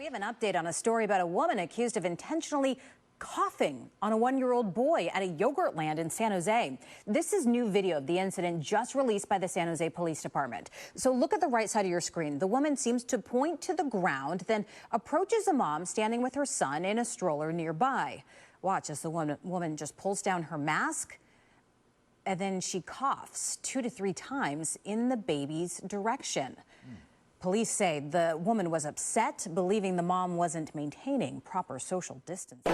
We have an update on a story about a woman accused of intentionally coughing on a one-year-old boy at a Yogurtland in San Jose. This is new video of the incident just released by the San Jose Police Department. So look at the right side of your screen. The woman seems to point to the ground, then approaches a mom standing with her son in a stroller nearby. Watch as the woman just pulls down her mask, and then she coughs 2 to 3 times in the baby's direction. Police say the woman was upset, believing the mom wasn't maintaining proper social distancing.